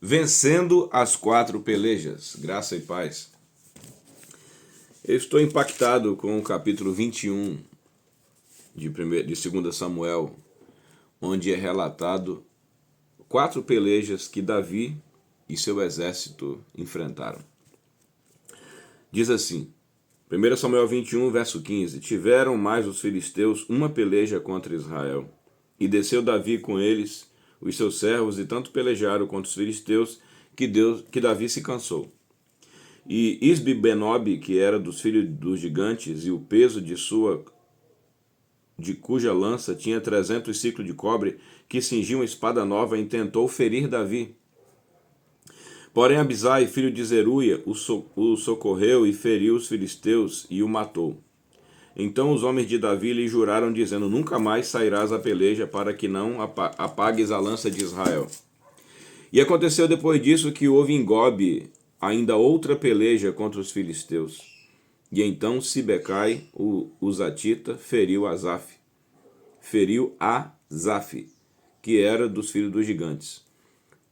Vencendo as 4 pelejas. Graça e paz. Eu estou impactado com o capítulo 21 de 2 Samuel, onde é relatado 4 pelejas que Davi e seu exército enfrentaram. Diz assim, 1 Samuel 21, verso 15: Tiveram mais os filisteus uma peleja contra Israel, e desceu Davi com eles, os seus servos, e tanto pelejaram contra os filisteus, que Davi se cansou. E Isbi-Benob, que era dos filhos dos gigantes, e o peso de cuja lança tinha 300 ciclos de cobre, que cingia uma espada nova, intentou ferir Davi. Porém Abisai, filho de Zeruia, o socorreu e feriu os filisteus e o matou. Então os homens de Davi lhe juraram, dizendo: Nunca mais sairás a peleja, para que não apagues a lança de Israel. E aconteceu depois disso que houve em Gobe ainda outra peleja contra os filisteus. E então Sibecai, o Zatita, feriu Asaf, que era dos filhos dos gigantes.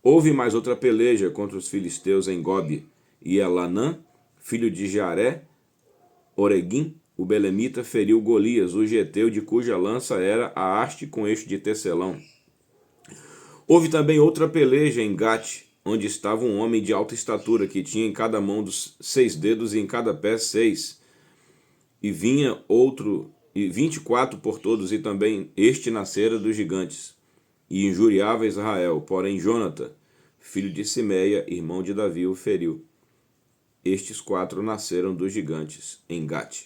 Houve mais outra peleja contra os filisteus em Gobe, e Elanã, filho de Jaré, Oreguim, o belemita, feriu Golias, o geteu, de cuja lança era a haste com eixo de tecelão. Houve também outra peleja em Gate, onde estava um homem de alta estatura, que tinha em cada mão 6 dedos e em cada pé 6. E vinha outro, e 24 por todos, e também este nascera dos gigantes. E injuriava Israel, porém Jonatã, filho de Simeia, irmão de Davi, o feriu. Estes 4 nasceram dos gigantes em Gate,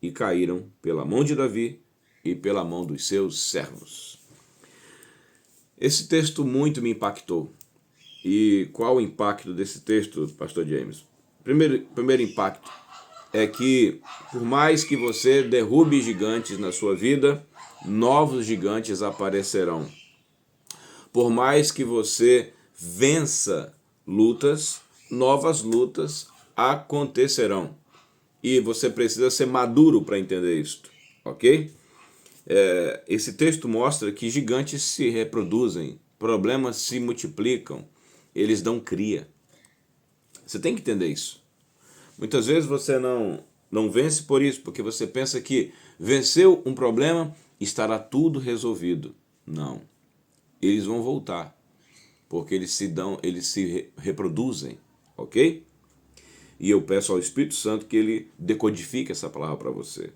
e caíram pela mão de Davi e pela mão dos seus servos. Esse texto muito me impactou. E qual o impacto desse texto, pastor James? Primeiro impacto é que, por mais que você derrube gigantes na sua vida, novos gigantes aparecerão. Por mais que você vença lutas, novas lutas acontecerão. E você precisa ser maduro para entender isso, ok? Esse texto mostra que gigantes se reproduzem, problemas se multiplicam, eles dão cria. Você tem que entender isso. Muitas vezes você não vence por isso, porque você pensa que venceu um problema, estará tudo resolvido. Não. Eles vão voltar, porque eles se reproduzem, ok? E eu peço ao Espírito Santo que ele decodifique essa palavra para você.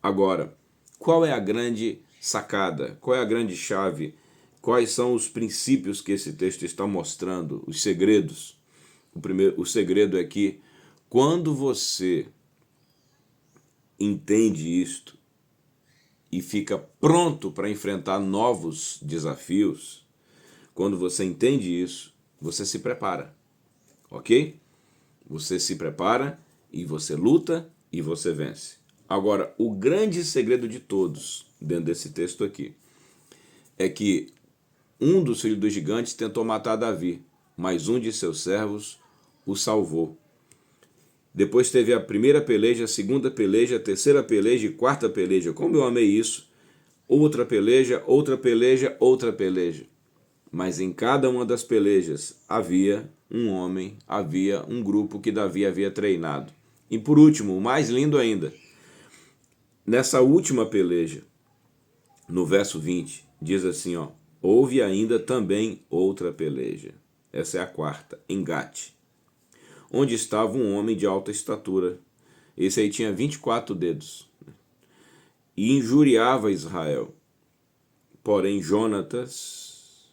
Agora, qual é a grande sacada? Qual é a grande chave? Quais são os princípios que esse texto está mostrando? Os segredos? O segredo é que quando você entende isto e fica pronto para enfrentar novos desafios, quando você entende isso, você se prepara, ok? Você se prepara e você luta e você vence. Agora, o grande segredo de todos, dentro desse texto aqui, é que um dos filhos dos gigantes tentou matar Davi, mas um de seus servos o salvou. Depois teve a primeira peleja, a segunda peleja, a terceira peleja e quarta peleja. Como eu amei isso! Outra peleja, outra peleja, outra peleja. Mas em cada uma das pelejas havia um homem, havia um grupo que Davi havia treinado. E por último, o mais lindo ainda, nessa última peleja, no verso 20, diz assim, houve ainda também outra peleja. Essa é a quarta, em Gate, onde estava um homem de alta estatura. Esse aí tinha 24 dedos. E injuriava Israel. Porém Jonatas,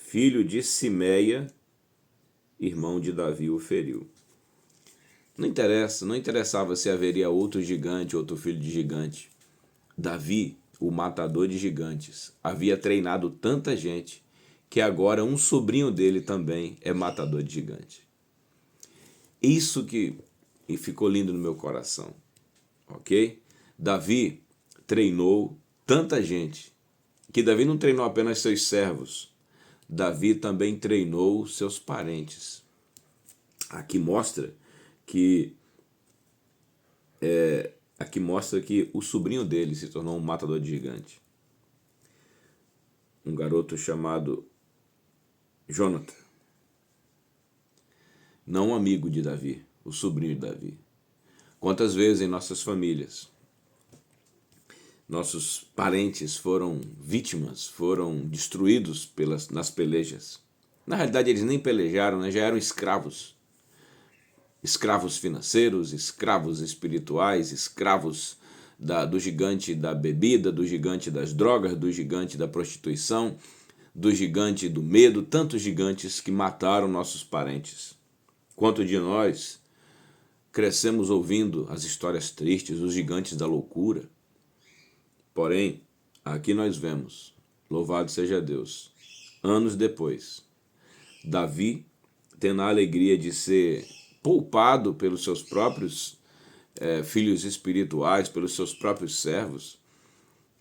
filho de Simeia, irmão de Davi, o feriu. Não interessava se haveria outro gigante, outro filho de gigante. Davi, o matador de gigantes, havia treinado tanta gente que agora um sobrinho dele também é matador de gigante. Isso que ficou lindo no meu coração, ok? Davi treinou tanta gente, que Davi não treinou apenas seus servos, Davi também treinou seus parentes. Aqui mostra que o sobrinho dele se tornou um matador de gigante. Um garoto chamado Jonathan. não o amigo de Davi, o sobrinho de Davi. Quantas vezes em nossas famílias nossos parentes foram vítimas, foram destruídos nas pelejas. Na realidade, eles nem pelejaram, né? Já eram escravos. Escravos financeiros, escravos espirituais, escravos do gigante da bebida, do gigante das drogas, do gigante da prostituição, do gigante do medo, tantos gigantes que mataram nossos parentes. Quanto de nós crescemos ouvindo as histórias tristes, os gigantes da loucura. Porém, aqui nós vemos, louvado seja Deus, anos depois, Davi tendo a alegria de ser poupado pelos seus próprios filhos espirituais, pelos seus próprios servos,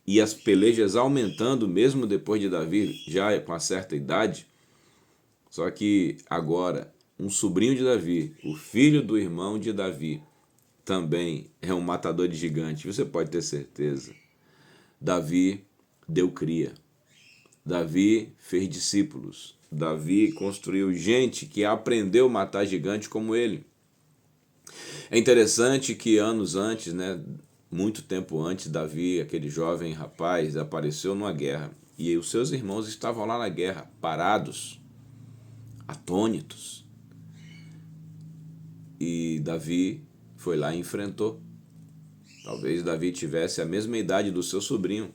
e as pelejas aumentando mesmo depois de Davi, já com uma certa idade. Só que agora, um sobrinho de Davi, o filho do irmão de Davi, também é um matador de gigante. Você pode ter certeza. Davi deu cria. Davi fez discípulos. Davi construiu gente que aprendeu a matar gigante como ele. É interessante que anos antes, né, muito tempo antes, Davi, aquele jovem rapaz, apareceu numa guerra. E os seus irmãos estavam lá na guerra, parados, atônitos. E Davi foi lá e enfrentou. Talvez Davi tivesse a mesma idade do seu sobrinho.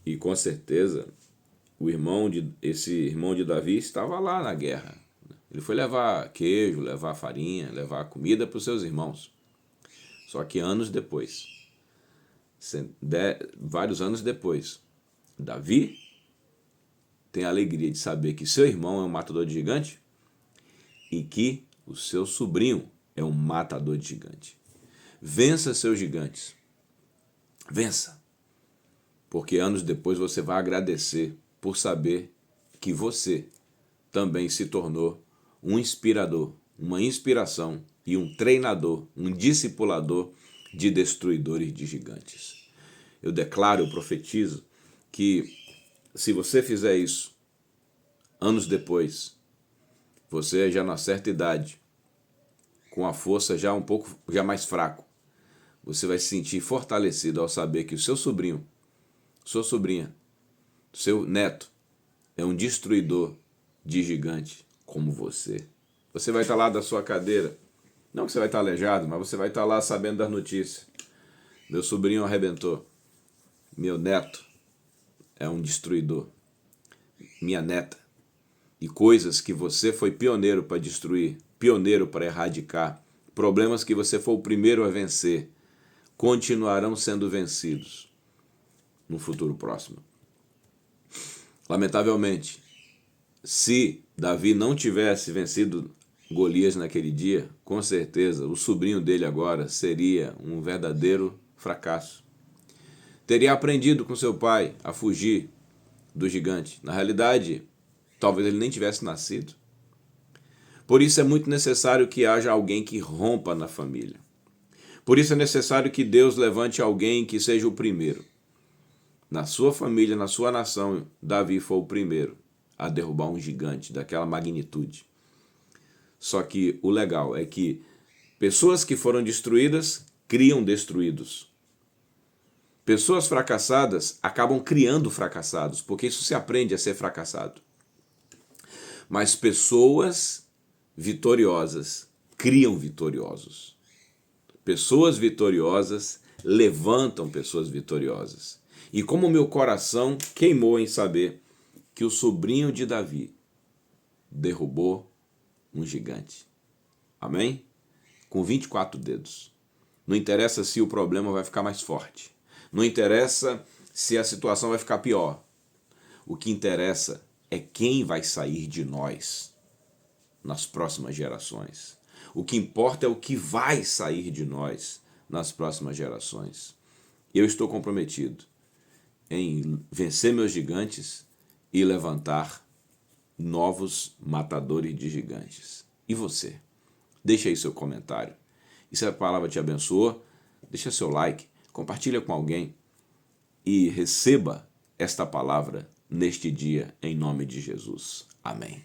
E com certeza, esse irmão de Davi estava lá na guerra. Ele foi levar queijo, levar farinha, levar comida para os seus irmãos. Só que anos depois, vários anos depois, Davi tem a alegria de saber que seu irmão é um matador de gigante e que o seu sobrinho é um matador de gigante. Vença seus gigantes. Vença. Porque anos depois você vai agradecer por saber que você também se tornou um inspirador, uma inspiração e um treinador, um discipulador de destruidores de gigantes. Eu declaro, eu profetizo que se você fizer isso, anos depois, você já na certa idade, com a força já um pouco já mais fraco, você vai se sentir fortalecido ao saber que o seu sobrinho, sua sobrinha, seu neto é um destruidor de gigante como você. Você vai estar lá da sua cadeira, não que você vai estar aleijado, mas você vai estar lá sabendo das notícias. Meu sobrinho arrebentou. Meu neto é um destruidor. Minha neta. E coisas que você foi pioneiro para destruir, pioneiro para erradicar, problemas que você foi o primeiro a vencer, continuarão sendo vencidos no futuro próximo. Lamentavelmente, se Davi não tivesse vencido Golias naquele dia, com certeza o sobrinho dele agora seria um verdadeiro fracasso. Teria aprendido com seu pai a fugir do gigante. Na realidade, talvez ele nem tivesse nascido. Por isso é muito necessário que haja alguém que rompa na família. Por isso é necessário que Deus levante alguém que seja o primeiro. Na sua família, na sua nação, Davi foi o primeiro a derrubar um gigante daquela magnitude. Só que o legal é que pessoas que foram destruídas criam destruídos. Pessoas fracassadas acabam criando fracassados, porque isso se aprende a ser fracassado. Mas pessoas vitoriosas criam vitoriosos. Pessoas vitoriosas levantam pessoas vitoriosas. E como meu coração queimou em saber que o sobrinho de Davi derrubou um gigante. Amém? Com 24 dedos. Não interessa se o problema vai ficar mais forte. Não interessa se a situação vai ficar pior. O que interessa é quem vai sair de nós nas próximas gerações. O que importa é o que vai sair de nós nas próximas gerações. Eu estou comprometido em vencer meus gigantes e levantar novos matadores de gigantes. E você? Deixa aí seu comentário. E se a palavra te abençoou, deixa seu like, compartilha com alguém e receba esta palavra neste dia em nome de Jesus. Amém.